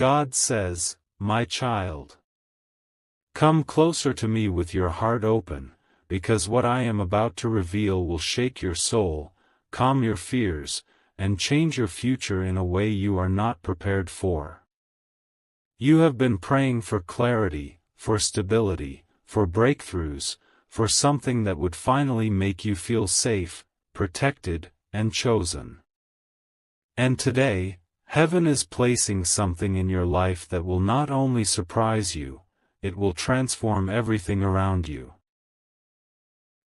God says, "My child, come closer to me with your heart open, because what I am about to reveal will shake your soul, calm your fears, and change your future in a way you are not prepared for." You have been praying for clarity, for stability, for breakthroughs, for something that would finally make you feel safe, protected, and chosen. And today, heaven is placing something in your life that will not only surprise you, it will transform everything around you.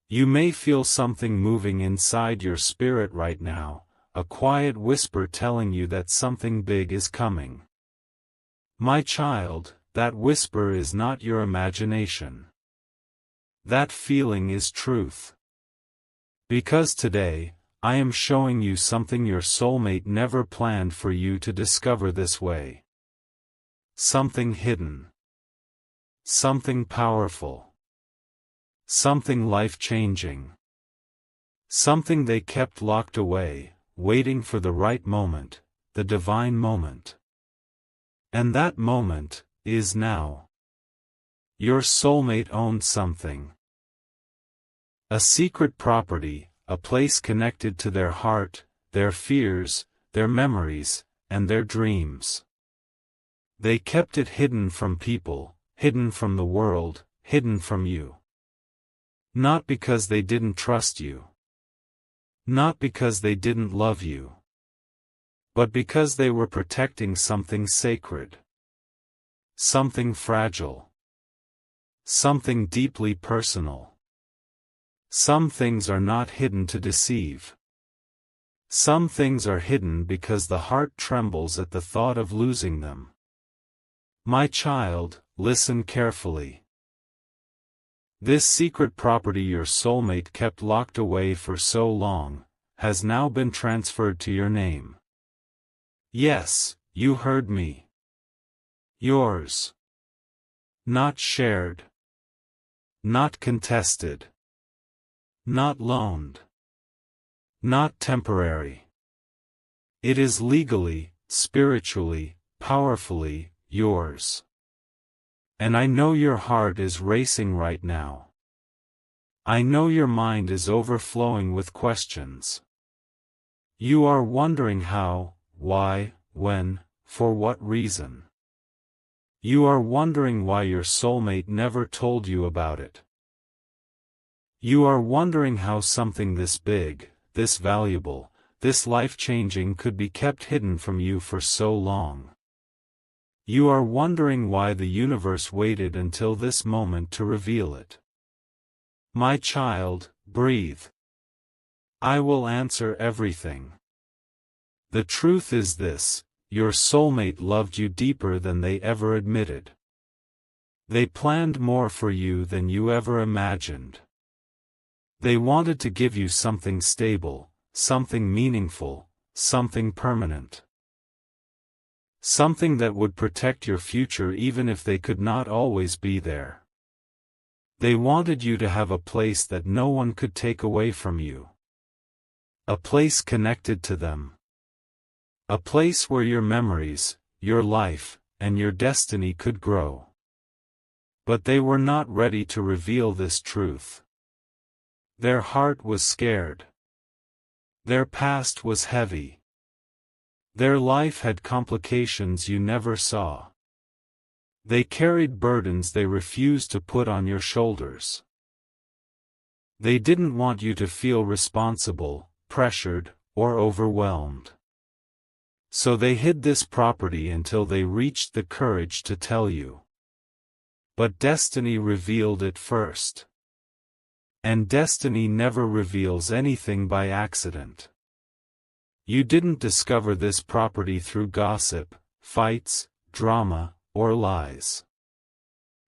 You may feel something moving inside your spirit right now, a quiet whisper telling you that something big is coming. My child, that whisper is not your imagination. That feeling is truth. Because today, I am showing you something your soulmate never planned for you to discover this way. Something hidden. Something powerful. Something life-changing. Something they kept locked away, waiting for the right moment, the divine moment. And that moment is now. Your soulmate owns something. A secret property, a place connected to their heart, their fears, their memories, and their dreams. They kept it hidden from people, hidden from the world, hidden from you. Not because they didn't trust you. Not because they didn't love you. But because they were protecting something sacred. Something fragile. Something deeply personal. Some things are not hidden to deceive. Some things are hidden because the heart trembles at the thought of losing them. My child, listen carefully. This secret property your soulmate kept locked away for so long, has now been transferred to your name. Yes, you heard me. Yours. Not shared. Not contested. Not loaned. Not temporary. It is legally, spiritually, powerfully, yours. And I know your heart is racing right now. I know your mind is overflowing with questions. You are wondering how, why, when, for what reason. You are wondering why your soulmate never told you about it. You are wondering how something this big, this valuable, this life-changing could be kept hidden from you for so long. You are wondering why the universe waited until this moment to reveal it. My child, breathe. I will answer everything. The truth is this: your soulmate loved you deeper than they ever admitted. They planned more for you than you ever imagined. They wanted to give you something stable, something meaningful, something permanent. Something that would protect your future even if they could not always be there. They wanted you to have a place that no one could take away from you. A place connected to them. A place where your memories, your life, and your destiny could grow. But they were not ready to reveal this truth. Their heart was scared. Their past was heavy. Their life had complications you never saw. They carried burdens they refused to put on your shoulders. They didn't want you to feel responsible, pressured, or overwhelmed. So they hid this property until they reached the courage to tell you. But destiny revealed it first. And destiny never reveals anything by accident. You didn't discover this property through gossip, fights, drama, or lies.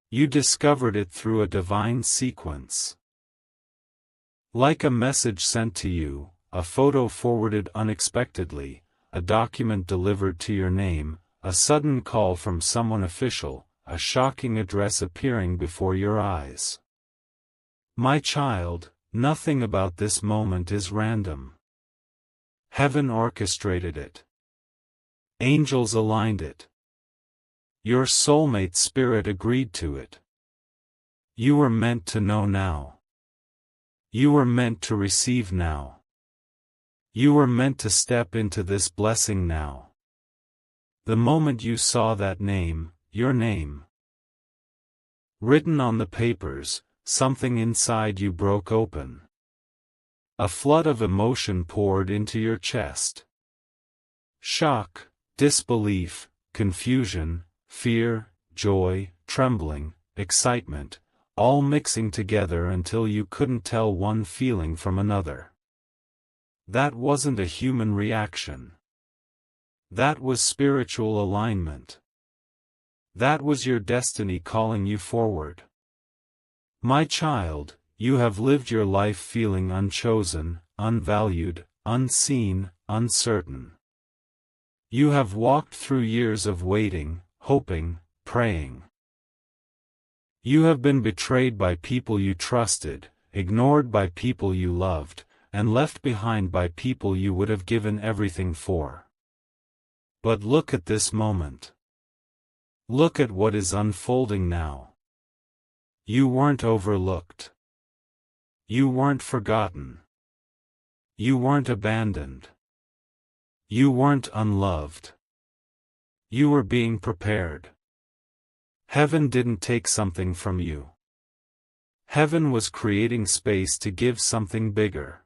You discovered it through a divine sequence. Like a message sent to you, a photo forwarded unexpectedly, a document delivered to your name, a sudden call from someone official, a shocking address appearing before your eyes. My child, nothing about this moment is random. Heaven orchestrated it. Angels aligned it. Your soulmate spirit agreed to it. You were meant to know now. You were meant to receive now. You were meant to step into this blessing now. The moment you saw that name, your name, written on the papers, something inside you broke open. A flood of emotion poured into your chest. Shock, disbelief, confusion, fear, joy, trembling, excitement, all mixing together until you couldn't tell one feeling from another. That wasn't a human reaction. That was spiritual alignment. That was your destiny calling you forward. My child, you have lived your life feeling unchosen, unvalued, unseen, uncertain. You have walked through years of waiting, hoping, praying. You have been betrayed by people you trusted, ignored by people you loved, and left behind by people you would have given everything for. But look at this moment. Look at what is unfolding now. You weren't overlooked. You weren't forgotten. You weren't abandoned. You weren't unloved. You were being prepared. Heaven didn't take something from you. Heaven was creating space to give something bigger.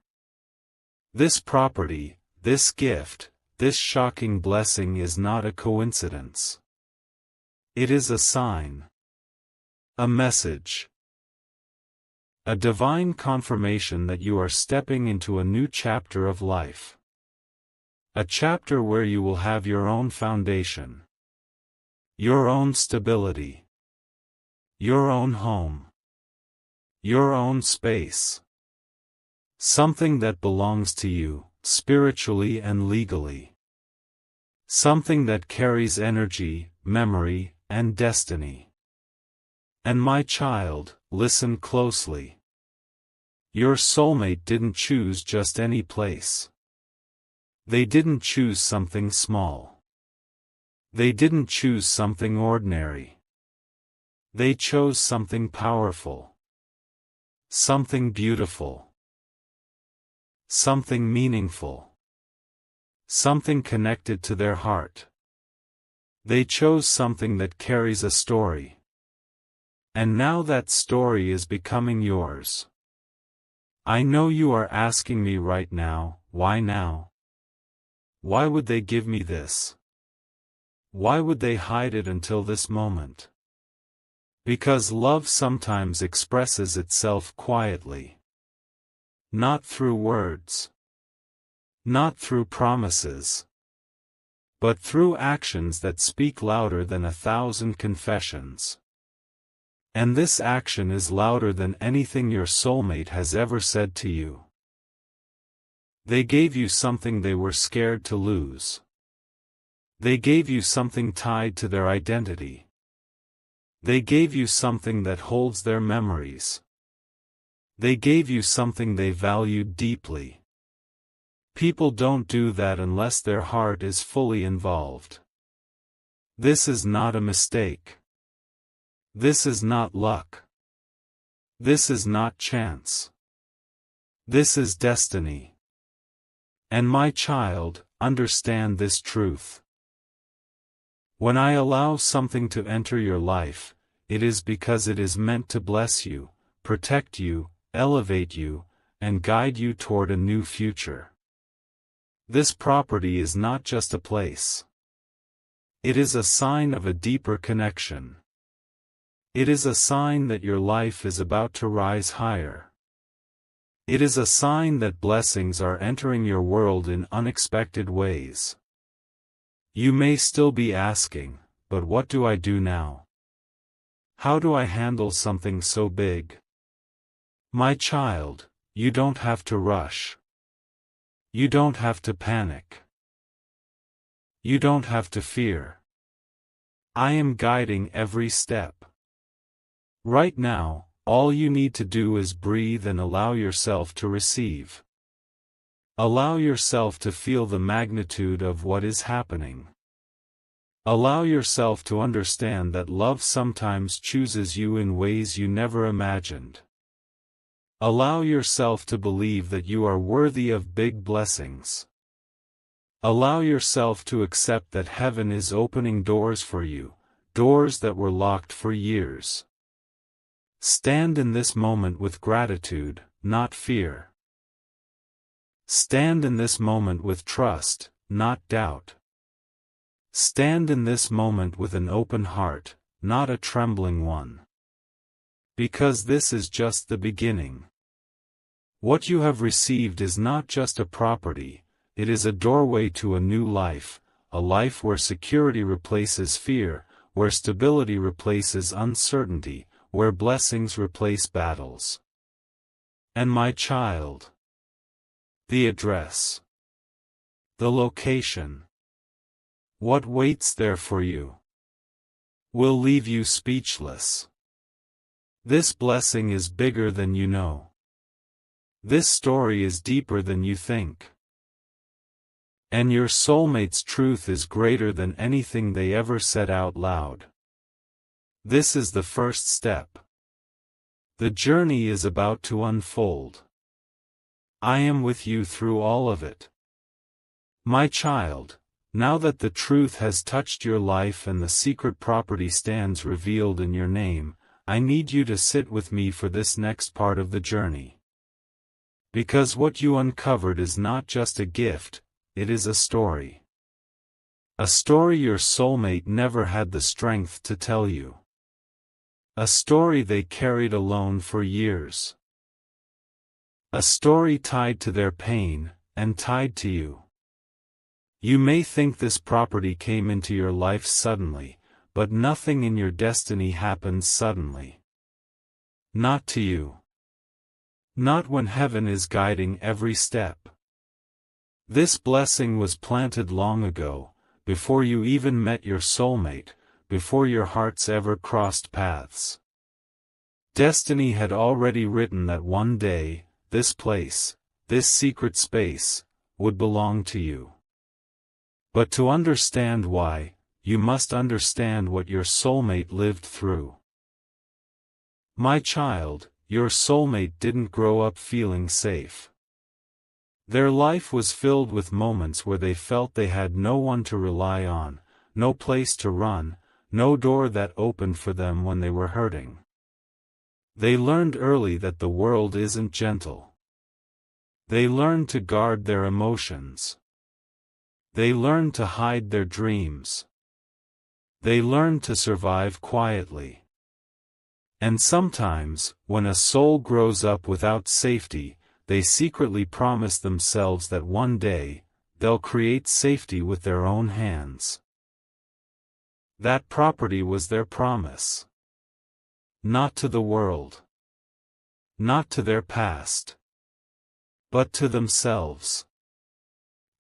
This property, this gift, this shocking blessing is not a coincidence. It is a sign. A message. A divine confirmation that you are stepping into a new chapter of life. A chapter where you will have your own foundation. Your own stability. Your own home. Your own space. Something that belongs to you, spiritually and legally. Something that carries energy, memory, and destiny. And my child, listen closely. Your soulmate didn't choose just any place. They didn't choose something small. They didn't choose something ordinary. They chose something powerful. Something beautiful. Something meaningful. Something connected to their heart. They chose something that carries a story. And now that story is becoming yours. I know you are asking me right now, why now? Why would they give me this? Why would they hide it until this moment? Because love sometimes expresses itself quietly. Not through words. Not through promises. But through actions that speak louder than 1,000 confessions. And this action is louder than anything your soulmate has ever said to you. They gave you something they were scared to lose. They gave you something tied to their identity. They gave you something that holds their memories. They gave you something they valued deeply. People don't do that unless their heart is fully involved. This is not a mistake. This is not luck. This is not chance. This is destiny. And my child, understand this truth. When I allow something to enter your life, it is because it is meant to bless you, protect you, elevate you, and guide you toward a new future. This property is not just a place. It is a sign of a deeper connection. It is a sign that your life is about to rise higher. It is a sign that blessings are entering your world in unexpected ways. You may still be asking, but what do I do now? How do I handle something so big? My child, you don't have to rush. You don't have to panic. You don't have to fear. I am guiding every step. Right now, all you need to do is breathe and allow yourself to receive. Allow yourself to feel the magnitude of what is happening. Allow yourself to understand that love sometimes chooses you in ways you never imagined. Allow yourself to believe that you are worthy of big blessings. Allow yourself to accept that heaven is opening doors for you, doors that were locked for years. Stand in this moment with gratitude, not fear. Stand in this moment with trust, not doubt. Stand in this moment with an open heart, not a trembling one. Because this is just the beginning. What you have received is not just a property, it is a doorway to a new life, a life where security replaces fear, where stability replaces uncertainty, where blessings replace battles. And my child, the address, the location, what waits there for you, will leave you speechless. This blessing is bigger than you know. This story is deeper than you think. And your soulmate's truth is greater than anything they ever said out loud. This is the first step. The journey is about to unfold. I am with you through all of it. My child, now that the truth has touched your life and the secret property stands revealed in your name, I need you to sit with me for this next part of the journey. Because what you uncovered is not just a gift, it is a story. A story your soulmate never had the strength to tell you. A story they carried alone for years. A story tied to their pain, and tied to you. You may think this property came into your life suddenly, but nothing in your destiny happens suddenly. Not to you. Not when heaven is guiding every step. This blessing was planted long ago, before you even met your soulmate, before your hearts ever crossed paths. Destiny had already written that one day, this place, this secret space, would belong to you. But to understand why, you must understand what your soulmate lived through. My child, your soulmate didn't grow up feeling safe. Their life was filled with moments where they felt they had no one to rely on, no place to run, no door that opened for them when they were hurting. They learned early that the world isn't gentle. They learned to guard their emotions. They learned to hide their dreams. They learned to survive quietly. And sometimes, when a soul grows up without safety, they secretly promise themselves that one day, they'll create safety with their own hands. That property was their promise. Not to the world. Not to their past. But to themselves.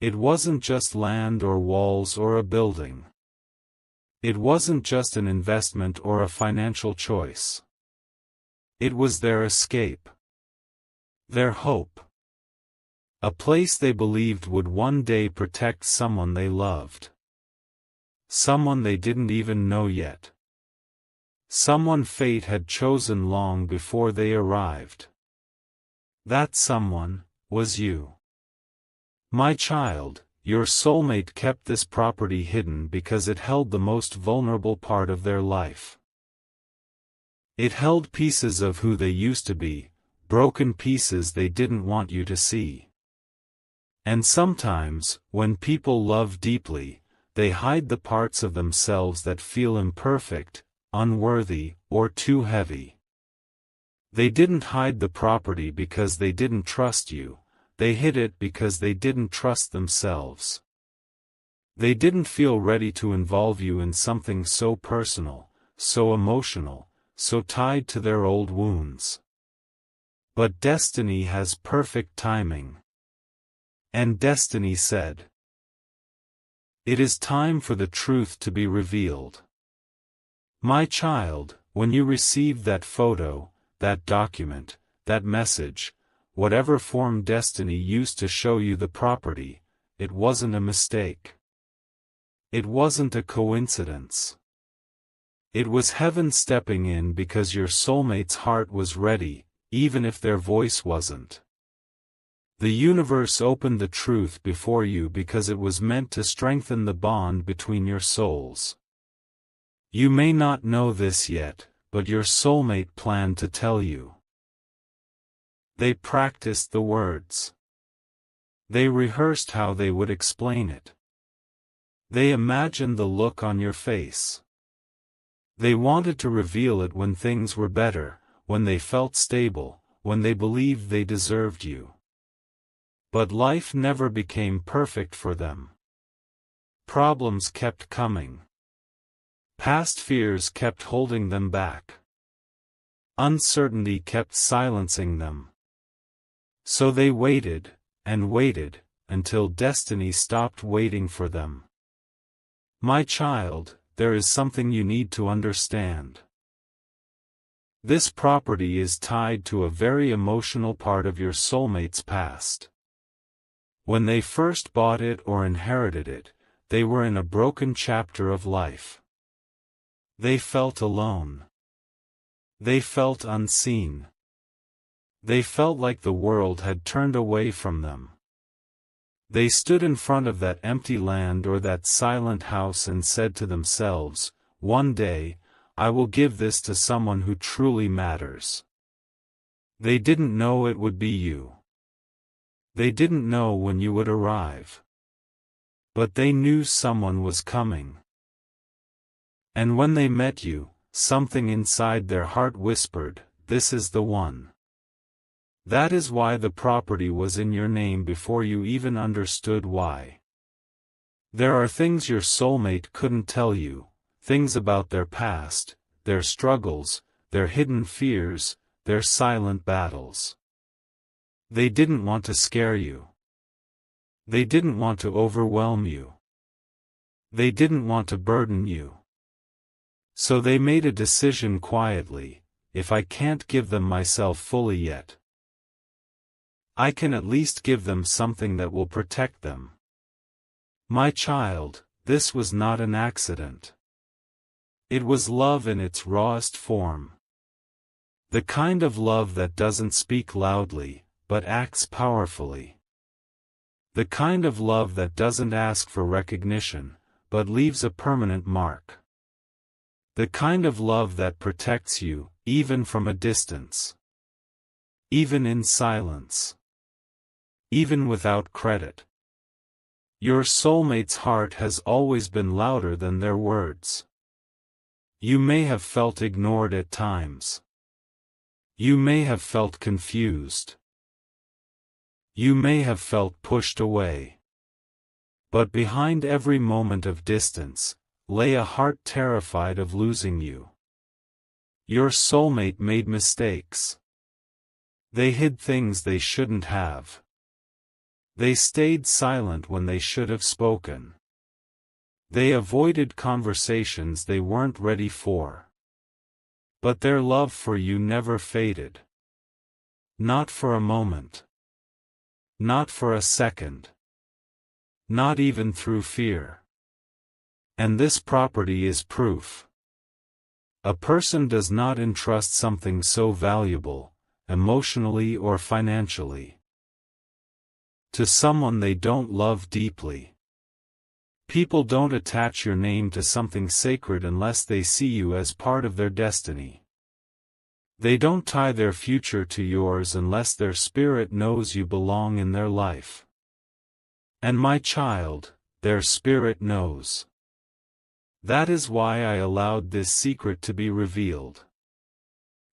It wasn't just land or walls or a building. It wasn't just an investment or a financial choice. It was their escape. Their hope. A place they believed would one day protect someone they loved. Someone they didn't even know yet. Someone fate had chosen long before they arrived. That someone was you. My child, your soulmate kept this property hidden because it held the most vulnerable part of their life. It held pieces of who they used to be, broken pieces they didn't want you to see. And sometimes, when people love deeply, they hide the parts of themselves that feel imperfect, unworthy, or too heavy. They didn't hide the property because they didn't trust you. They hid it because they didn't trust themselves. They didn't feel ready to involve you in something so personal, so emotional, so tied to their old wounds. But destiny has perfect timing. And destiny said, "It is time for the truth to be revealed." My child, when you received that photo, that document, that message, whatever form destiny used to show you the property, it wasn't a mistake. It wasn't a coincidence. It was heaven stepping in because your soulmate's heart was ready, even if their voice wasn't. The universe opened the truth before you because it was meant to strengthen the bond between your souls. You may not know this yet, but your soulmate planned to tell you. They practiced the words. They rehearsed how they would explain it. They imagined the look on your face. They wanted to reveal it when things were better, when they felt stable, when they believed they deserved you. But life never became perfect for them. Problems kept coming. Past fears kept holding them back. Uncertainty kept silencing them. So they waited, and waited, until destiny stopped waiting for them. My child, there is something you need to understand. This property is tied to a very emotional part of your soulmate's past. When they first bought it or inherited it, they were in a broken chapter of life. They felt alone. They felt unseen. They felt like the world had turned away from them. They stood in front of that empty land or that silent house and said to themselves, "One day, I will give this to someone who truly matters." They didn't know it would be you. They didn't know when you would arrive. But they knew someone was coming. And when they met you, something inside their heart whispered, "This is the one." That is why the property was in your name before you even understood why. There are things your soulmate couldn't tell you, things about their past, their struggles, their hidden fears, their silent battles. They didn't want to scare you. They didn't want to overwhelm you. They didn't want to burden you. So they made a decision quietly: if I can't give them myself fully yet, I can at least give them something that will protect them. My child, this was not an accident. It was love in its rawest form. The kind of love that doesn't speak loudly, but acts powerfully. The kind of love that doesn't ask for recognition, but leaves a permanent mark. The kind of love that protects you, even from a distance. Even in silence. Even without credit. Your soulmate's heart has always been louder than their words. You may have felt ignored at times. You may have felt confused. You may have felt pushed away. But behind every moment of distance, lay a heart terrified of losing you. Your soulmate made mistakes. They hid things they shouldn't have. They stayed silent when they should have spoken. They avoided conversations they weren't ready for. But their love for you never faded. Not for a moment. Not for a second. Not even through fear. And this property is proof. A person does not entrust something so valuable, emotionally or financially, to someone they don't love deeply. People don't attach your name to something sacred unless they see you as part of their destiny. They don't tie their future to yours unless their spirit knows you belong in their life. And my child, their spirit knows. That is why I allowed this secret to be revealed.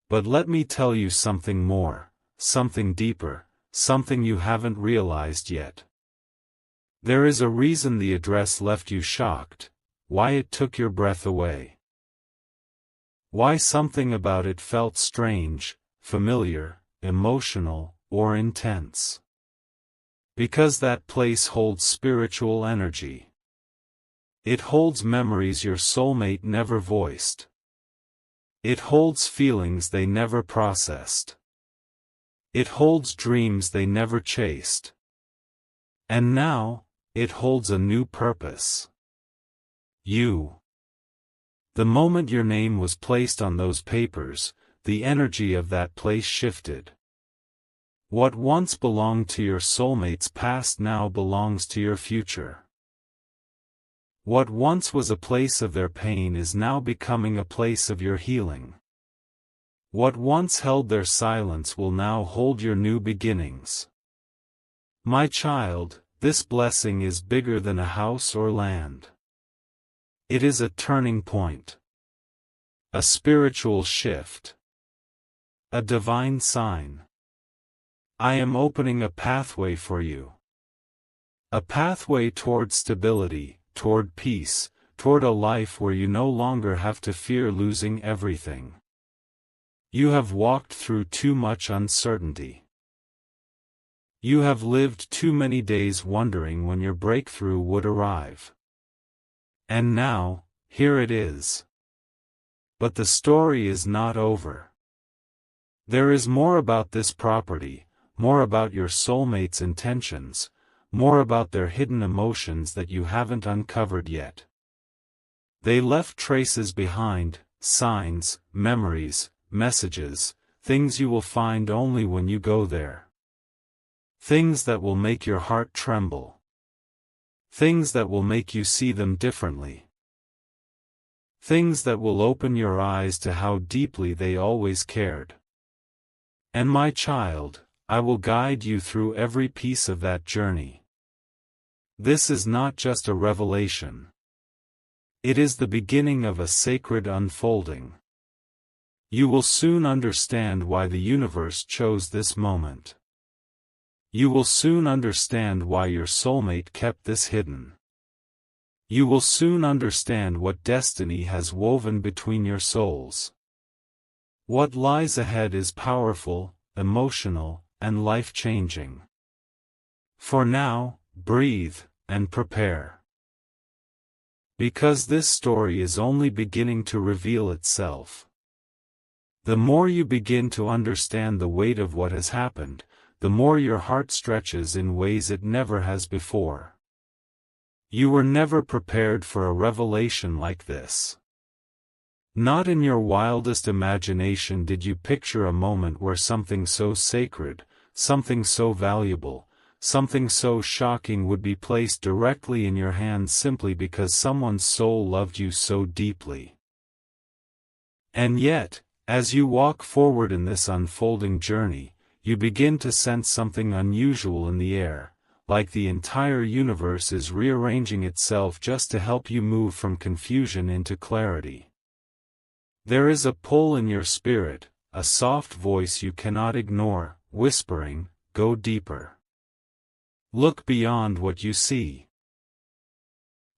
But let me tell you something more, something deeper, something you haven't realized yet. There is a reason the address left you shocked, why it took your breath away. Why something about it felt strange, familiar, emotional, or intense. Because that place holds spiritual energy. It holds memories your soulmate never voiced. It holds feelings they never processed. It holds dreams they never chased. And now, it holds a new purpose. You. The moment your name was placed on those papers, the energy of that place shifted. What once belonged to your soulmate's past now belongs to your future. What once was a place of their pain is now becoming a place of your healing. What once held their silence will now hold your new beginnings. My child, this blessing is bigger than a house or land. It is a turning point. A spiritual shift. A divine sign. I am opening a pathway for you. A pathway toward stability, toward peace, toward a life where you no longer have to fear losing everything. You have walked through too much uncertainty. You have lived too many days wondering when your breakthrough would arrive. And now, here it is. But the story is not over. There is more about this property, more about your soulmate's intentions, more about their hidden emotions that you haven't uncovered yet. They left traces behind, signs, memories, messages, things you will find only when you go there. Things that will make your heart tremble. Things that will make you see them differently. Things that will open your eyes to how deeply they always cared. And my child, I will guide you through every piece of that journey. This is not just a revelation. It is the beginning of a sacred unfolding. You will soon understand why the universe chose this moment. You will soon understand why your soulmate kept this hidden. You will soon understand what destiny has woven between your souls. What lies ahead is powerful, emotional, and life-changing. For now, breathe, and prepare. Because this story is only beginning to reveal itself. The more you begin to understand the weight of what has happened, the more your heart stretches in ways it never has before. You were never prepared for a revelation like this. Not in your wildest imagination did you picture a moment where something so sacred, something so valuable, something so shocking would be placed directly in your hands simply because someone's soul loved you so deeply. And yet, as you walk forward in this unfolding journey, you begin to sense something unusual in the air, like the entire universe is rearranging itself just to help you move from confusion into clarity. There is a pull in your spirit, a soft voice you cannot ignore, whispering, "Go deeper. Look beyond what you see."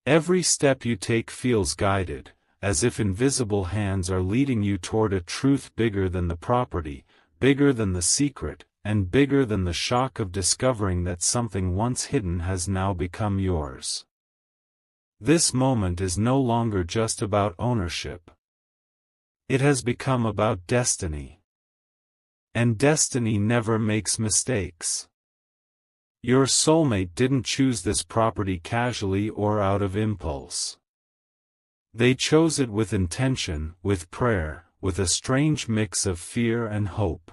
Every step you take feels guided, as if invisible hands are leading you toward a truth bigger than the property, bigger than the secret, and bigger than the shock of discovering that something once hidden has now become yours. This moment is no longer just about ownership. It has become about destiny. And destiny never makes mistakes. Your soulmate didn't choose this property casually or out of impulse. They chose it with intention, with prayer, with a strange mix of fear and hope.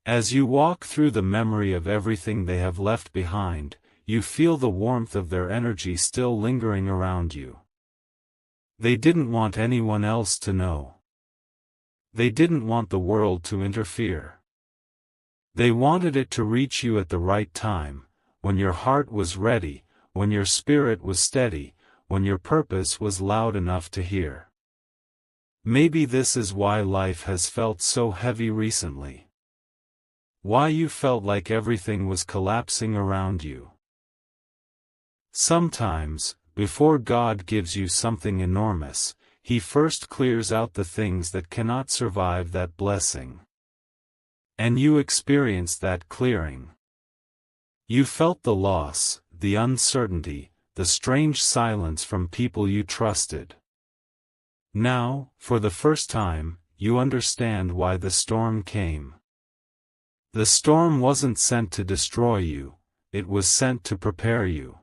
As you walk through the memory of everything they have left behind, you feel the warmth of their energy still lingering around you. They didn't want anyone else to know. They didn't want the world to interfere. They wanted it to reach you at the right time, when your heart was ready, when your spirit was steady, when your purpose was loud enough to hear. Maybe this is why life has felt so heavy recently. Why you felt like everything was collapsing around you. Sometimes, before God gives you something enormous, He first clears out the things that cannot survive that blessing. And you experienced that clearing. You felt the loss, the uncertainty, the strange silence from people you trusted. Now, for the first time, you understand why the storm came. The storm wasn't sent to destroy you, it was sent to prepare you.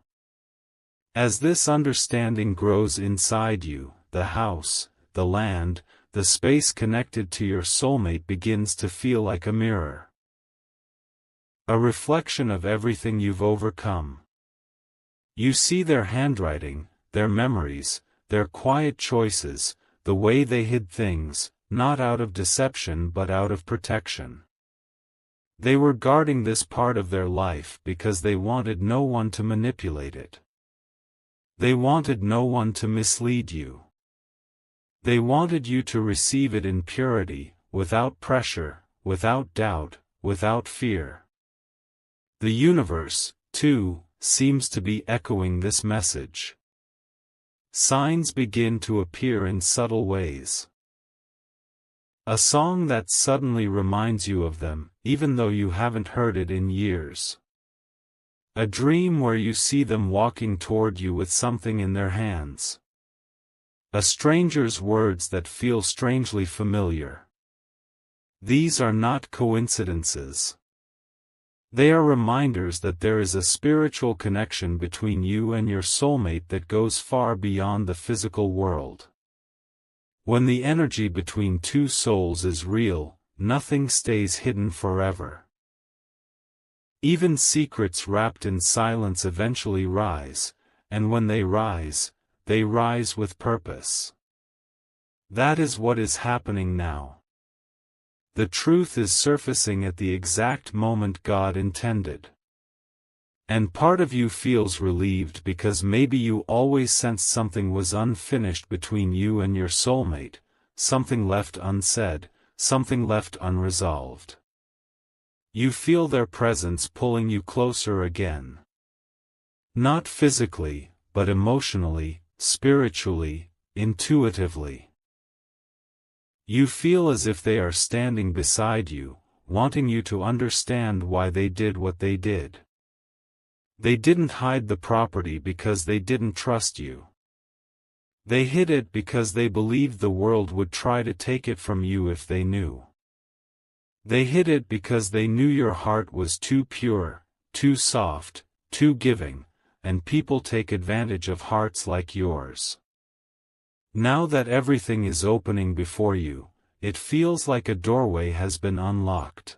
As this understanding grows inside you, the house, the land, the space connected to your soulmate begins to feel like a mirror. A reflection of everything you've overcome. You see their handwriting, their memories, their quiet choices, the way they hid things, not out of deception but out of protection. They were guarding this part of their life because they wanted no one to manipulate it. They wanted no one to mislead you. They wanted you to receive it in purity, without pressure, without doubt, without fear. The universe, too, seems to be echoing this message. Signs begin to appear in subtle ways. A song that suddenly reminds you of them, even though you haven't heard it in years. A dream where you see them walking toward you with something in their hands. A stranger's words that feel strangely familiar. These are not coincidences. They are reminders that there is a spiritual connection between you and your soulmate that goes far beyond the physical world. When the energy between two souls is real, nothing stays hidden forever. Even secrets wrapped in silence eventually rise, and when they rise with purpose. That is what is happening now. The truth is surfacing at the exact moment God intended. And part of you feels relieved because maybe you always sensed something was unfinished between you and your soulmate, something left unsaid, something left unresolved. You feel their presence pulling you closer again. Not physically, but emotionally, spiritually, intuitively. You feel as if they are standing beside you, wanting you to understand why they did what they did. They didn't hide the property because they didn't trust you. They hid it because they believed the world would try to take it from you if they knew. They hid it because they knew your heart was too pure, too soft, too giving, and people take advantage of hearts like yours. Now that everything is opening before you, it feels like a doorway has been unlocked.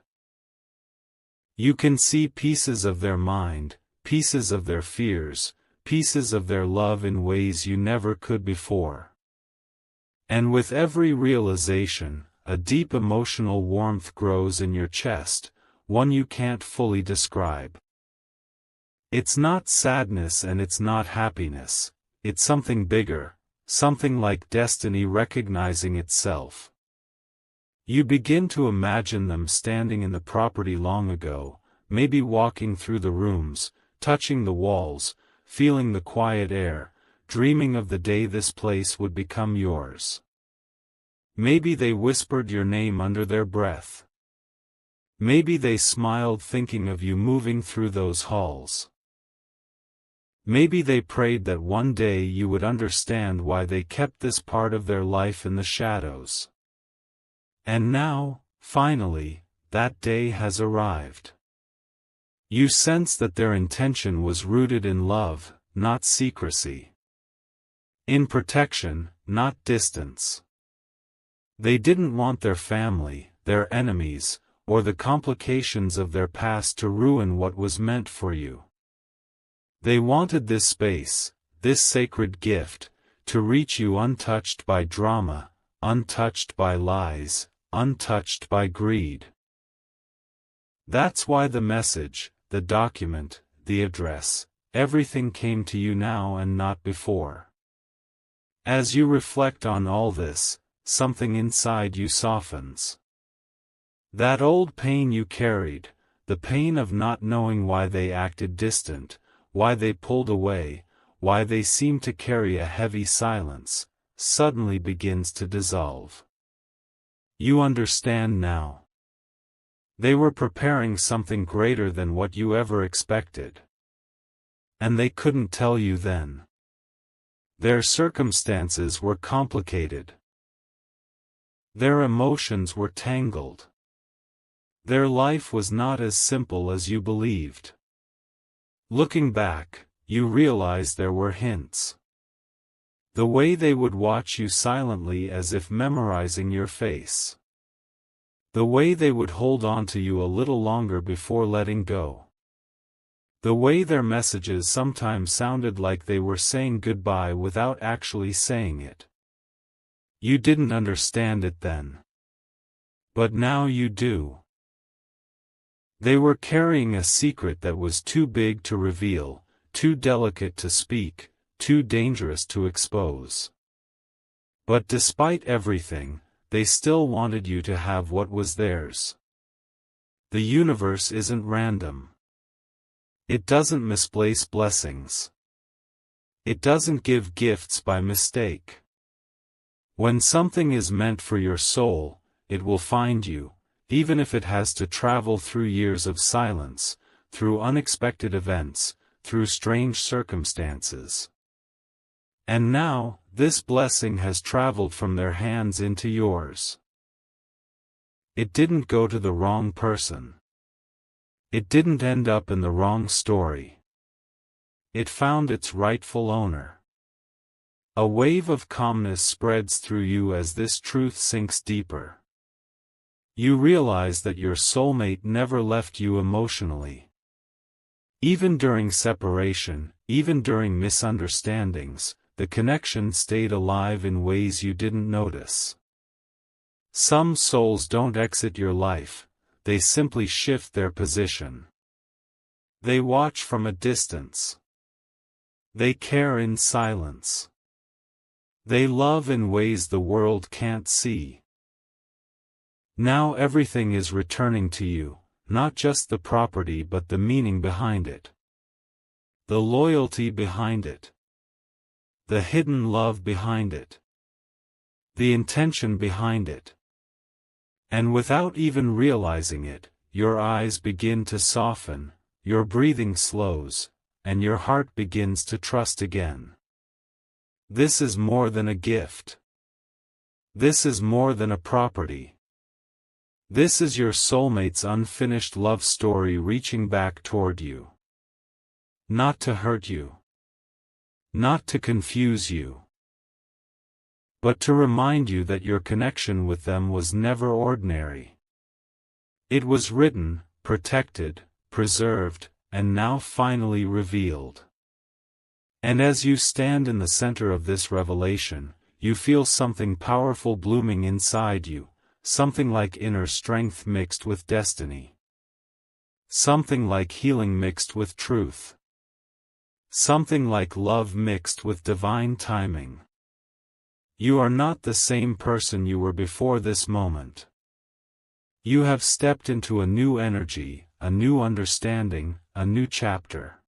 You can see pieces of their mind, pieces of their fears, pieces of their love in ways you never could before. And with every realization, a deep emotional warmth grows in your chest, one you can't fully describe. It's not sadness and it's not happiness, it's something bigger, something like destiny recognizing itself. You begin to imagine them standing in the property long ago, maybe walking through the rooms, touching the walls, feeling the quiet air, dreaming of the day this place would become yours. Maybe they whispered your name under their breath. Maybe they smiled thinking of you moving through those halls. Maybe they prayed that one day you would understand why they kept this part of their life in the shadows. And now, finally, that day has arrived. You sense that their intention was rooted in love, not secrecy. In protection, not distance. They didn't want their family, their enemies, or the complications of their past to ruin what was meant for you. They wanted this space, this sacred gift, to reach you untouched by drama, untouched by lies, untouched by greed. That's why the message, the document, the address, everything came to you now and not before. As you reflect on all this, something inside you softens. That old pain you carried, the pain of not knowing why they acted distant, why they pulled away, why they seemed to carry a heavy silence, suddenly begins to dissolve. You understand now. They were preparing something greater than what you ever expected. And they couldn't tell you then. Their circumstances were complicated. Their emotions were tangled. Their life was not as simple as you believed. Looking back, you realized there were hints. The way they would watch you silently as if memorizing your face. The way they would hold on to you a little longer before letting go. The way their messages sometimes sounded like they were saying goodbye without actually saying it. You didn't understand it then. But now you do. They were carrying a secret that was too big to reveal, too delicate to speak, too dangerous to expose. But despite everything, they still wanted you to have what was theirs. The universe isn't random. It doesn't misplace blessings. It doesn't give gifts by mistake. When something is meant for your soul, it will find you, even if it has to travel through years of silence, through unexpected events, through strange circumstances. And now, this blessing has traveled from their hands into yours. It didn't go to the wrong person. It didn't end up in the wrong story. It found its rightful owner. A wave of calmness spreads through you as this truth sinks deeper. You realize that your soulmate never left you emotionally. Even during separation, even during misunderstandings, the connection stayed alive in ways you didn't notice. Some souls don't exit your life, they simply shift their position. They watch from a distance. They care in silence. They love in ways the world can't see. Now everything is returning to you, not just the property but the meaning behind it. The loyalty behind it. The hidden love behind it. The intention behind it. And without even realizing it, your eyes begin to soften, your breathing slows, and your heart begins to trust again. This is more than a gift. This is more than a property. This is your soulmate's unfinished love story reaching back toward you. Not to hurt you. Not to confuse you. But to remind you that your connection with them was never ordinary. It was written, protected, preserved, and now finally revealed. And as you stand in the center of this revelation, you feel something powerful blooming inside you, something like inner strength mixed with destiny. Something like healing mixed with truth. Something like love mixed with divine timing. You are not the same person you were before this moment. You have stepped into a new energy, a new understanding, a new chapter.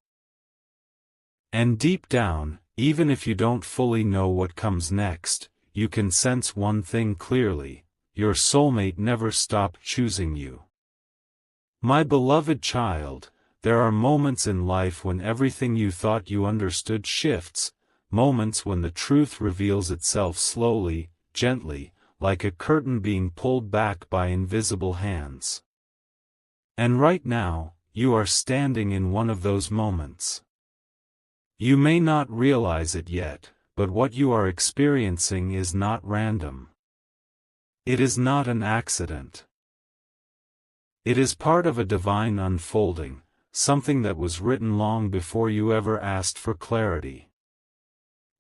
And deep down, even if you don't fully know what comes next, you can sense one thing clearly: your soulmate never stopped choosing you. My beloved child, there are moments in life when everything you thought you understood shifts, moments when the truth reveals itself slowly, gently, like a curtain being pulled back by invisible hands. And right now, you are standing in one of those moments. You may not realize it yet, but what you are experiencing is not random. It is not an accident. It is part of a divine unfolding, something that was written long before you ever asked for clarity.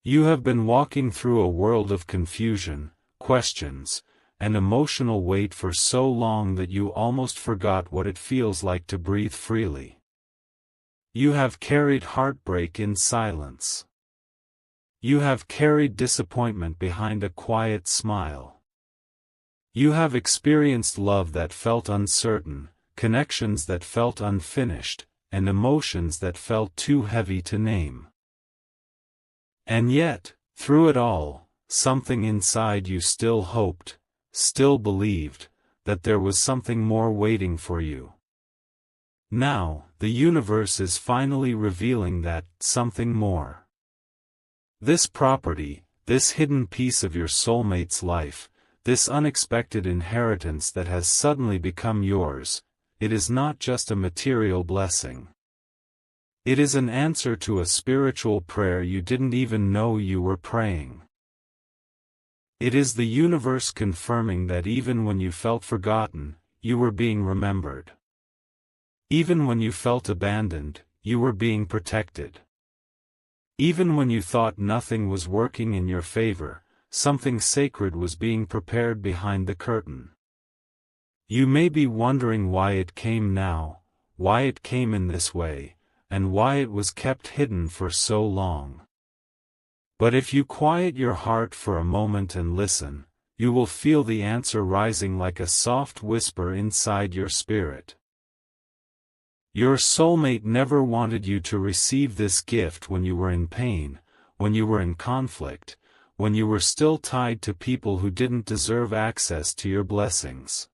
You have been walking through a world of confusion, questions, and emotional weight for so long that you almost forgot what it feels like to breathe freely. You have carried heartbreak in silence. You have carried disappointment behind a quiet smile. You have experienced love that felt uncertain, connections that felt unfinished, and emotions that felt too heavy to name. And yet, through it all, something inside you still hoped, still believed, that there was something more waiting for you. Now, the universe is finally revealing that something more. This property, this hidden piece of your soulmate's life, this unexpected inheritance that has suddenly become yours, it is not just a material blessing. It is an answer to a spiritual prayer you didn't even know you were praying. It is the universe confirming that even when you felt forgotten, you were being remembered. Even when you felt abandoned, you were being protected. Even when you thought nothing was working in your favor, something sacred was being prepared behind the curtain. You may be wondering why it came now, why it came in this way, and why it was kept hidden for so long. But if you quiet your heart for a moment and listen, you will feel the answer rising like a soft whisper inside your spirit. Your soulmate never wanted you to receive this gift when you were in pain, when you were in conflict, when you were still tied to people who didn't deserve access to your blessings.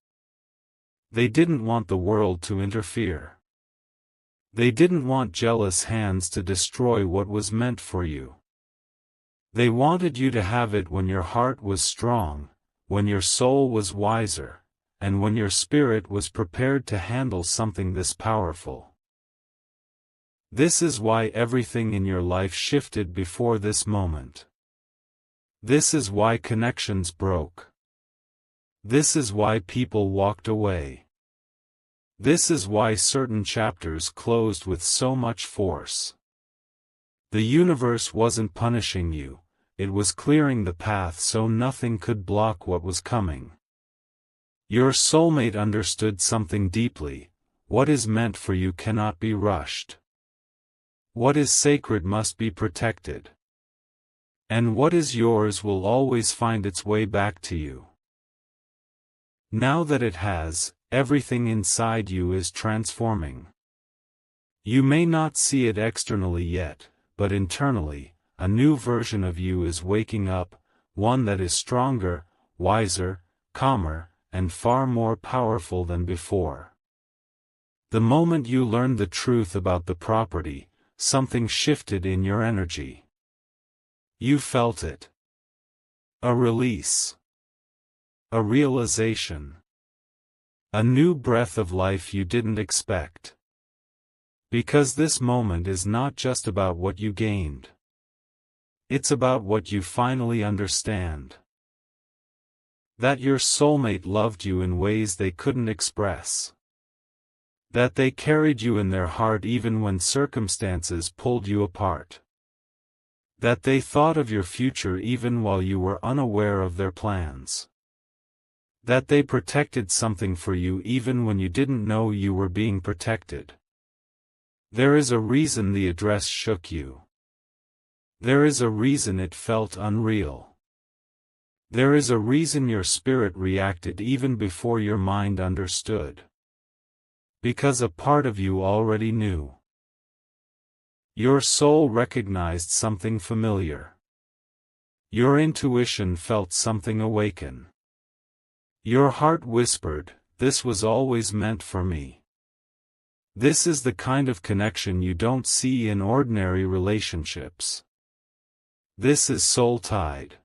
They didn't want the world to interfere. They didn't want jealous hands to destroy what was meant for you. They wanted you to have it when your heart was strong, when your soul was wiser, and when your spirit was prepared to handle something this powerful. This is why everything in your life shifted before this moment. This is why connections broke. This is why people walked away. This is why certain chapters closed with so much force. The universe wasn't punishing you, it was clearing the path so nothing could block what was coming. Your soulmate understood something deeply: what is meant for you cannot be rushed. What is sacred must be protected. And what is yours will always find its way back to you. Now that it has, everything inside you is transforming. You may not see it externally yet, but internally, a new version of you is waking up, one that is stronger, wiser, calmer, and far more powerful than before. The moment you learned the truth about the property, something shifted in your energy. You felt it. A release. A realization. A new breath of life you didn't expect. Because this moment is not just about what you gained. It's about what you finally understand. That your soulmate loved you in ways they couldn't express. That they carried you in their heart even when circumstances pulled you apart. That they thought of your future even while you were unaware of their plans. That they protected something for you even when you didn't know you were being protected. There is a reason the address shook you. There is a reason it felt unreal. There is a reason your spirit reacted even before your mind understood. Because a part of you already knew. Your soul recognized something familiar. Your intuition felt something awaken. Your heart whispered, "This was always meant for me." This is the kind of connection you don't see in ordinary relationships. This is soul-tied.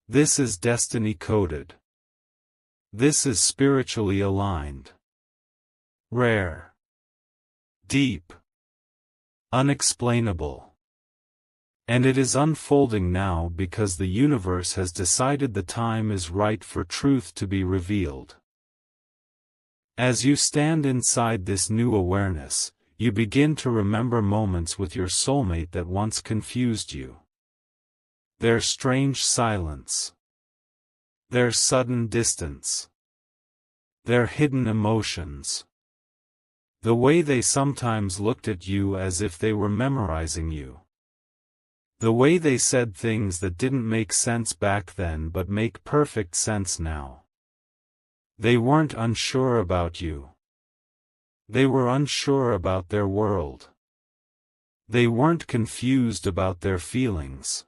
This is destiny-coded. This is spiritually aligned. Rare. Deep. Unexplainable. And it is unfolding now because the universe has decided the time is right for truth to be revealed. As you stand inside this new awareness, you begin to remember moments with your soulmate that once confused you. Their strange silence. Their sudden distance. Their hidden emotions. The way they sometimes looked at you as if they were memorizing you. The way they said things that didn't make sense back then but make perfect sense now. They weren't unsure about you. They were unsure about their world. They weren't confused about their feelings.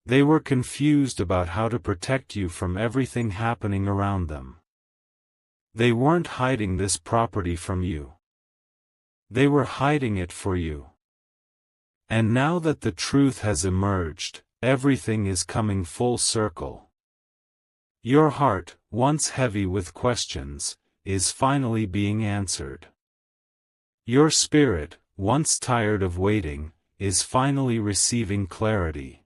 They were confused about how to protect you from everything happening around them. They weren't hiding this property from you. They were hiding it for you. And now that the truth has emerged, everything is coming full circle. Your heart, once heavy with questions, is finally being answered. Your spirit, once tired of waiting, is finally receiving clarity.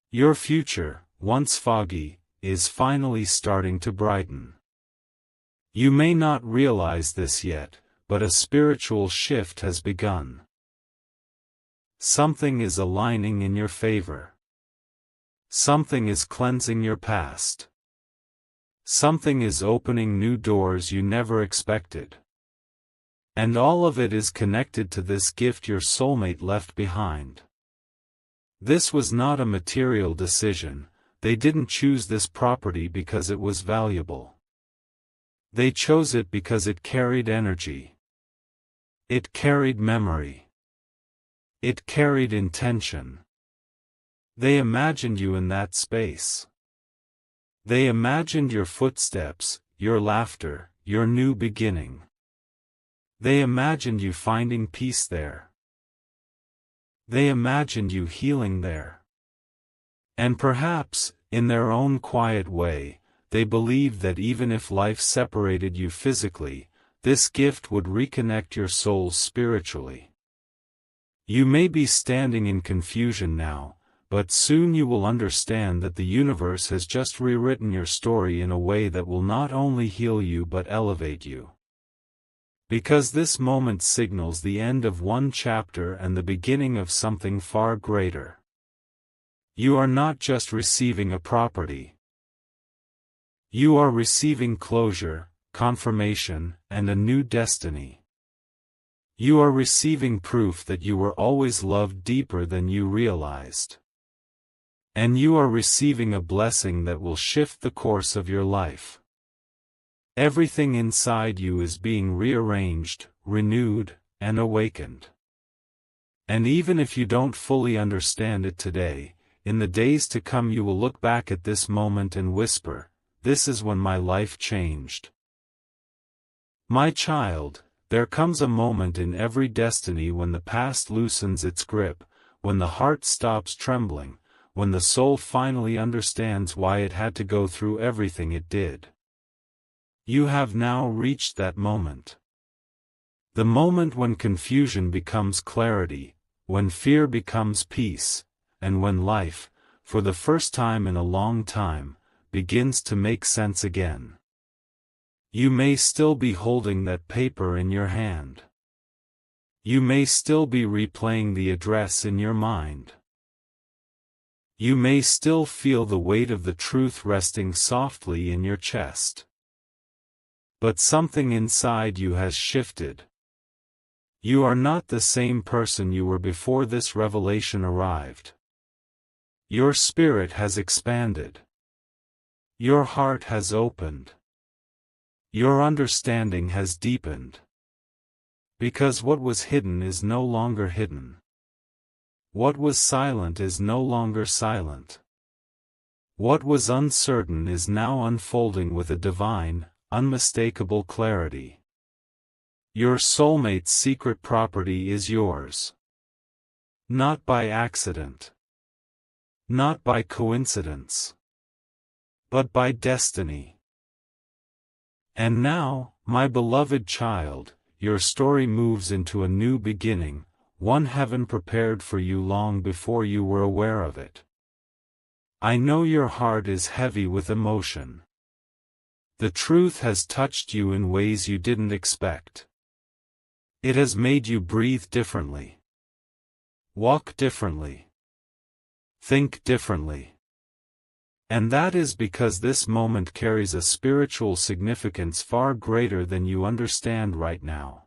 Your future, once foggy, is finally starting to brighten. You may not realize this yet, but a spiritual shift has begun. Something is aligning in your favor. Something is cleansing your past. Something is opening new doors you never expected. And all of it is connected to this gift your soulmate left behind. This was not a material decision. They didn't choose this property because it was valuable. They chose it because it carried energy. It carried memory. It carried intention. They imagined you in that space. They imagined your footsteps, your laughter, your new beginning. They imagined you finding peace there. They imagined you healing there. And perhaps, in their own quiet way, they believed that even if life separated you physically, this gift would reconnect your souls spiritually. You may be standing in confusion now, but soon you will understand that the universe has just rewritten your story in a way that will not only heal you but elevate you. Because this moment signals the end of one chapter and the beginning of something far greater. You are not just receiving a property. You are receiving closure, confirmation, and a new destiny. You are receiving proof that you were always loved deeper than you realized. And you are receiving a blessing that will shift the course of your life. Everything inside you is being rearranged, renewed, and awakened. And even if you don't fully understand it today, in the days to come you will look back at this moment and whisper, "This is when my life changed." My child, there comes a moment in every destiny when the past loosens its grip, when the heart stops trembling, when the soul finally understands why it had to go through everything it did. You have now reached that moment. The moment when confusion becomes clarity, when fear becomes peace, and when life, for the first time in a long time, begins to make sense again. You may still be holding that paper in your hand. You may still be replaying the address in your mind. You may still feel the weight of the truth resting softly in your chest. But something inside you has shifted. You are not the same person you were before this revelation arrived. Your spirit has expanded. Your heart has opened. Your understanding has deepened. Because what was hidden is no longer hidden. What was silent is no longer silent. What was uncertain is now unfolding with a divine, unmistakable clarity. Your soulmate's secret property is yours. Not by accident. Not by coincidence. But by destiny. And now, my beloved child, your story moves into a new beginning, one heaven prepared for you long before you were aware of it. I know your heart is heavy with emotion. The truth has touched you in ways you didn't expect. It has made you breathe differently. Walk differently. Think differently. And that is because this moment carries a spiritual significance far greater than you understand right now.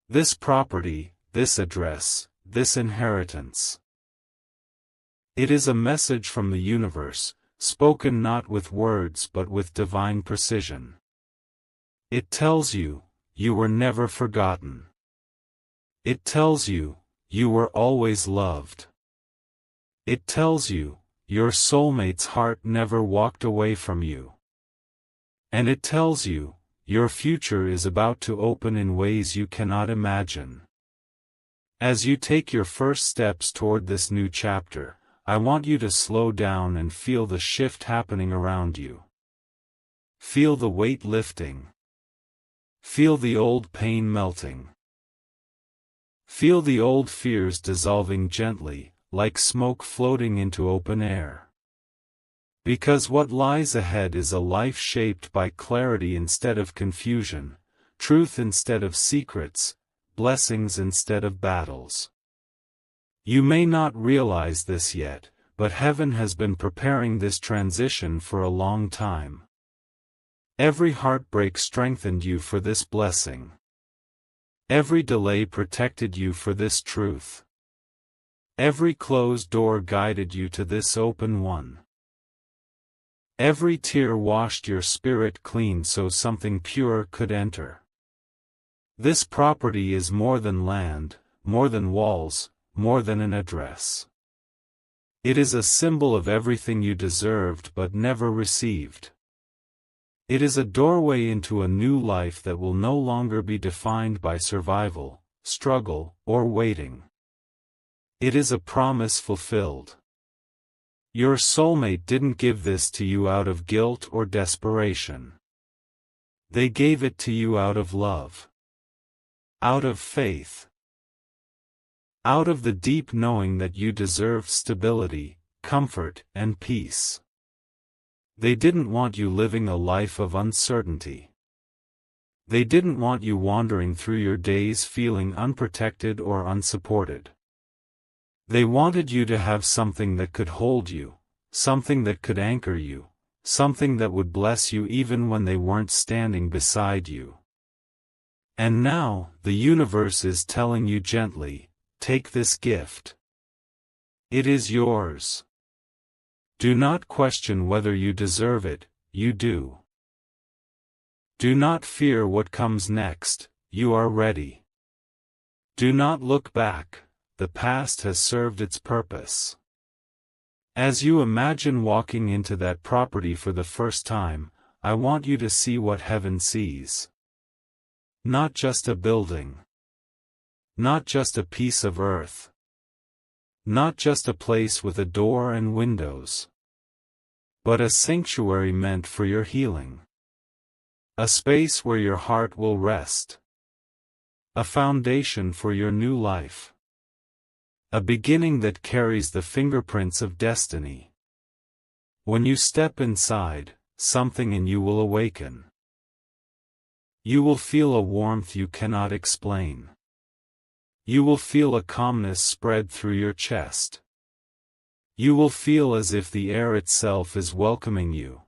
This property, this address, this inheritance. It is a message from the universe, spoken not with words but with divine precision. It tells you, you were never forgotten. It tells you, you were always loved. It tells you, your soulmate's heart never walked away from you. And it tells you, your future is about to open in ways you cannot imagine. As you take your first steps toward this new chapter, I want you to slow down and feel the shift happening around you. Feel the weight lifting. Feel the old pain melting. Feel the old fears dissolving gently, like smoke floating into open air. Because what lies ahead is a life shaped by clarity instead of confusion, truth instead of secrets, blessings instead of battles. You may not realize this yet, but heaven has been preparing this transition for a long time. Every heartbreak strengthened you for this blessing. Every delay protected you for this truth. Every closed door guided you to this open one. Every tear washed your spirit clean so something pure could enter. This property is more than land, more than walls, more than an address. It is a symbol of everything you deserved but never received. It is a doorway into a new life that will no longer be defined by survival, struggle, or waiting. It is a promise fulfilled. Your soulmate didn't give this to you out of guilt or desperation. They gave it to you out of love. Out of faith. Out of the deep knowing that you deserved stability, comfort, and peace. They didn't want you living a life of uncertainty. They didn't want you wandering through your days feeling unprotected or unsupported. They wanted you to have something that could hold you, something that could anchor you, something that would bless you even when they weren't standing beside you. And now, the universe is telling you gently, take this gift. It is yours. Do not question whether you deserve it, you do. Do not fear what comes next, you are ready. Do not look back. The past has served its purpose. As you imagine walking into that property for the first time, I want you to see what heaven sees. Not just a building. Not just a piece of earth. Not just a place with a door and windows. But a sanctuary meant for your healing. A space where your heart will rest. A foundation for your new life. A beginning that carries the fingerprints of destiny. When you step inside, something in you will awaken. You will feel a warmth you cannot explain. You will feel a calmness spread through your chest. You will feel as if the air itself is welcoming you.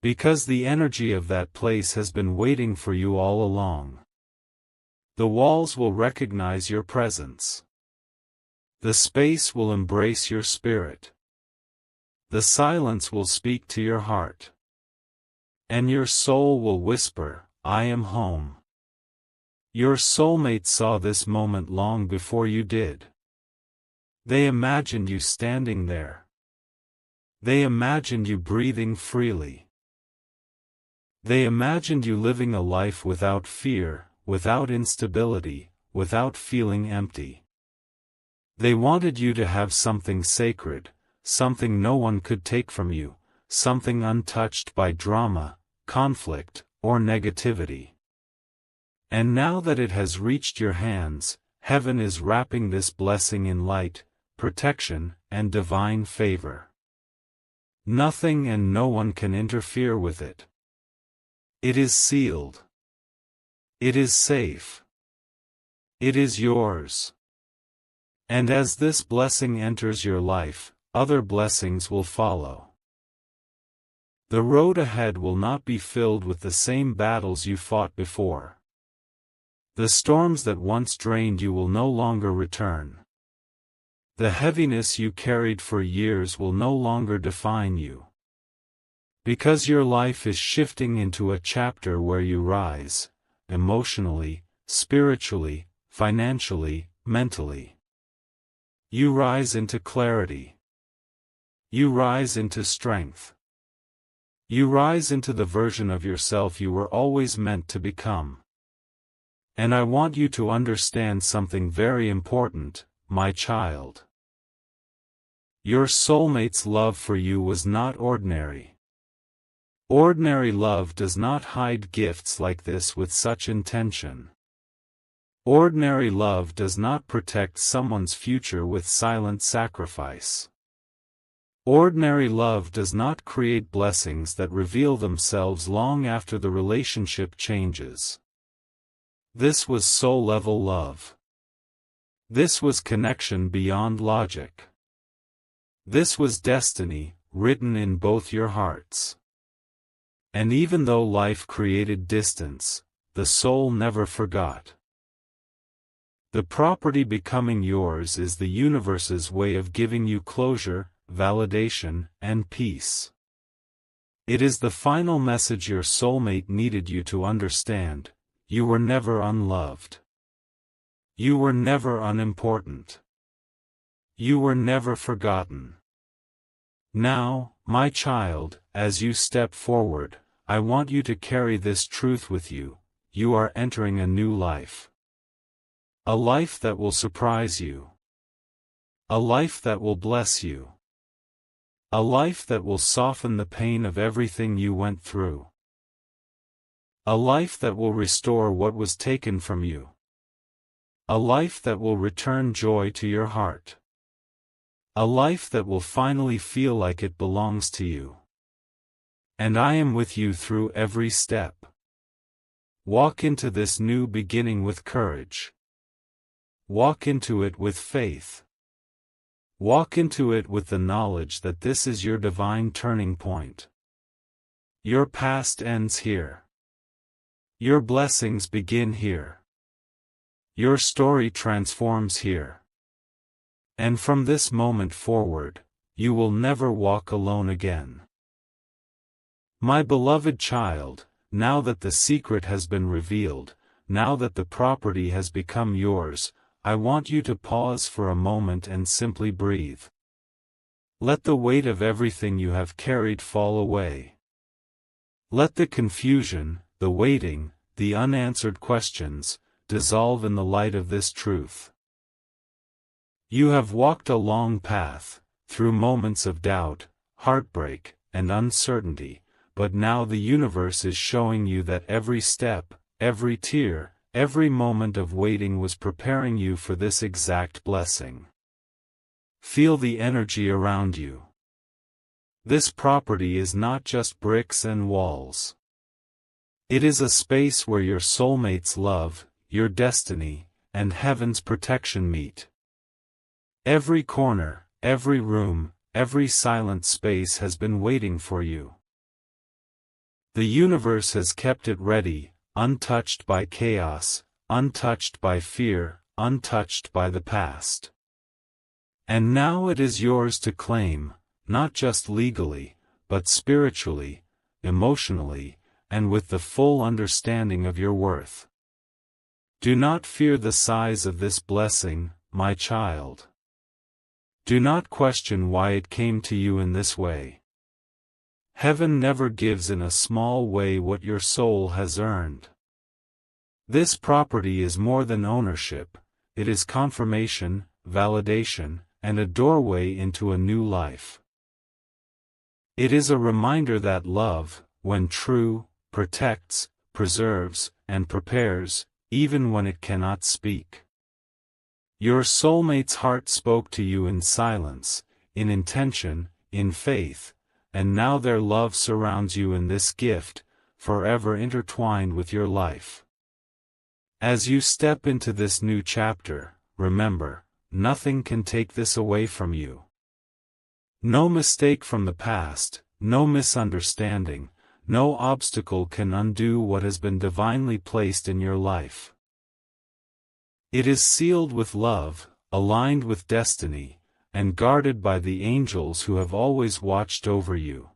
Because the energy of that place has been waiting for you all along. The walls will recognize your presence. The space will embrace your spirit. The silence will speak to your heart. And your soul will whisper, I am home. Your soulmate saw this moment long before you did. They imagined you standing there. They imagined you breathing freely. They imagined you living a life without fear, without instability, without feeling empty. They wanted you to have something sacred, something no one could take from you, something untouched by drama, conflict, or negativity. And now that it has reached your hands, heaven is wrapping this blessing in light, protection, and divine favor. Nothing and no one can interfere with it. It is sealed. It is safe. It is yours. And as this blessing enters your life, other blessings will follow. The road ahead will not be filled with the same battles you fought before. The storms that once drained you will no longer return. The heaviness you carried for years will no longer define you. Because your life is shifting into a chapter where you rise, emotionally, spiritually, financially, mentally. You rise into clarity. You rise into strength. You rise into the version of yourself you were always meant to become. And I want you to understand something very important, my child. Your soulmate's love for you was not ordinary. Ordinary love does not hide gifts like this with such intention. Ordinary love does not protect someone's future with silent sacrifice. Ordinary love does not create blessings that reveal themselves long after the relationship changes. This was soul-level love. This was connection beyond logic. This was destiny, written in both your hearts. And even though life created distance, the soul never forgot. The property becoming yours is the universe's way of giving you closure, validation, and peace. It is the final message your soulmate needed you to understand: you were never unloved. You were never unimportant. You were never forgotten. Now, my child, as you step forward, I want you to carry this truth with you: you are entering a new life. A life that will surprise you. A life that will bless you. A life that will soften the pain of everything you went through. A life that will restore what was taken from you. A life that will return joy to your heart. A life that will finally feel like it belongs to you. And I am with you through every step. Walk into this new beginning with courage. Walk into it with faith. Walk into it with the knowledge that this is your divine turning point. Your past ends here. Your blessings begin here. Your story transforms here. And from this moment forward, you will never walk alone again. My beloved child, now that the secret has been revealed, now that the property has become yours, I want you to pause for a moment and simply breathe. Let the weight of everything you have carried fall away. Let the confusion, the waiting, the unanswered questions, dissolve in the light of this truth. You have walked a long path, through moments of doubt, heartbreak, and uncertainty, but now the universe is showing you that every step, every tear, every moment of waiting was preparing you for this exact blessing. Feel the energy around you. This property is not just bricks and walls. It is a space where your soulmate's love, your destiny, and heaven's protection meet. Every corner, every room, every silent space has been waiting for you. The universe has kept it ready, untouched by chaos, untouched by fear, untouched by the past. And now it is yours to claim, not just legally, but spiritually, emotionally, and with the full understanding of your worth. Do not fear the size of this blessing, my child. Do not question why it came to you in this way. Heaven never gives in a small way what your soul has earned. This property is more than ownership, it is confirmation, validation, and a doorway into a new life. It is a reminder that love, when true, protects, preserves, and prepares, even when it cannot speak. Your soulmate's heart spoke to you in silence, in intention, in faith, and now their love surrounds you in this gift, forever intertwined with your life. As you step into this new chapter, remember, nothing can take this away from you. No mistake from the past, no misunderstanding, no obstacle can undo what has been divinely placed in your life. It is sealed with love, aligned with destiny, and guarded by the angels who have always watched over you.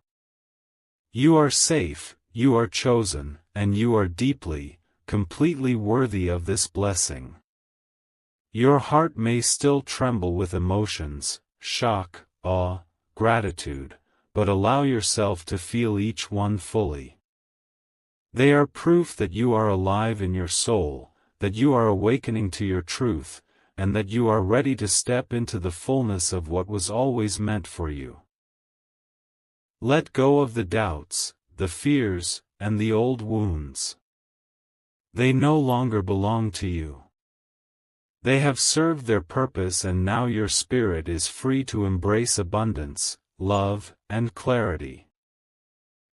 You are safe, you are chosen, and you are deeply, completely worthy of this blessing. Your heart may still tremble with emotions, shock, awe, gratitude, but allow yourself to feel each one fully. They are proof that you are alive in your soul, that you are awakening to your truth, and that you are ready to step into the fullness of what was always meant for you. Let go of the doubts, the fears, and the old wounds. They no longer belong to you. They have served their purpose, and now your spirit is free to embrace abundance, love, and clarity.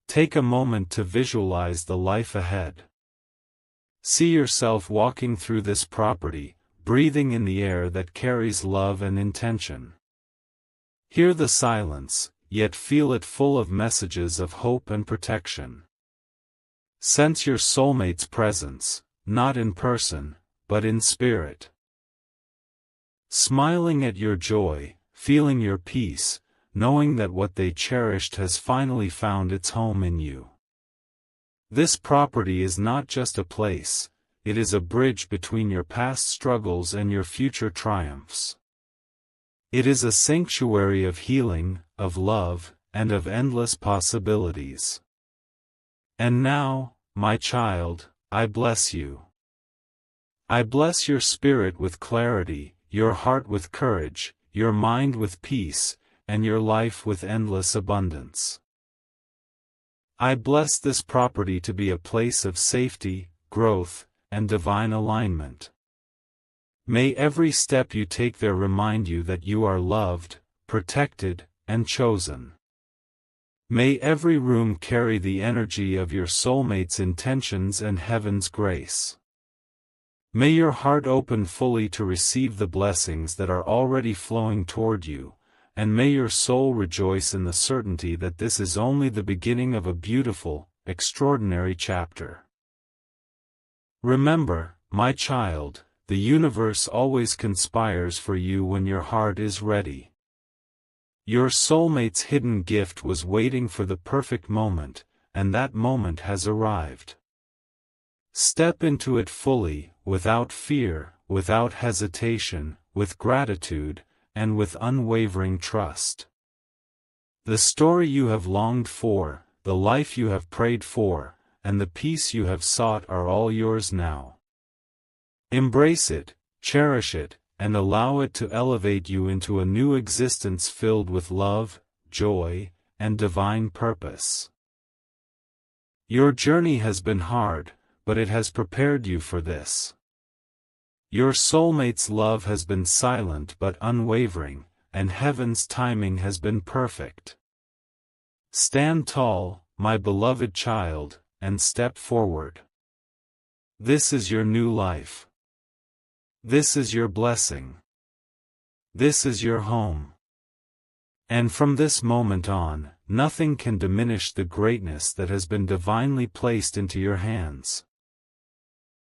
Take a moment to visualize the life ahead. See yourself walking through this property, breathing in the air that carries love and intention. Hear the silence, yet feel it full of messages of hope and protection. Sense your soulmate's presence, not in person, but in spirit. Smiling at your joy, feeling your peace, knowing that what they cherished has finally found its home in you. This property is not just a place, it is a bridge between your past struggles and your future triumphs. It is a sanctuary of healing, of love, and of endless possibilities. And now, my child, I bless you. I bless your spirit with clarity, your heart with courage, your mind with peace, and your life with endless abundance. I bless this property to be a place of safety, growth, and divine alignment. May every step you take there remind you that you are loved, protected, and chosen. May every room carry the energy of your soulmate's intentions and heaven's grace. May your heart open fully to receive the blessings that are already flowing toward you, and may your soul rejoice in the certainty that this is only the beginning of a beautiful, extraordinary chapter. Remember, my child, the universe always conspires for you when your heart is ready. Your soulmate's hidden gift was waiting for the perfect moment, and that moment has arrived. Step into it fully, without fear, without hesitation, with gratitude, and with unwavering trust. The story you have longed for, the life you have prayed for, and the peace you have sought are all yours now. Embrace it, cherish it, and allow it to elevate you into a new existence filled with love, joy, and divine purpose. Your journey has been hard, but it has prepared you for this. Your soulmate's love has been silent but unwavering, and heaven's timing has been perfect. Stand tall, my beloved child, and step forward. This is your new life. This is your blessing. This is your home. And from this moment on, nothing can diminish the greatness that has been divinely placed into your hands.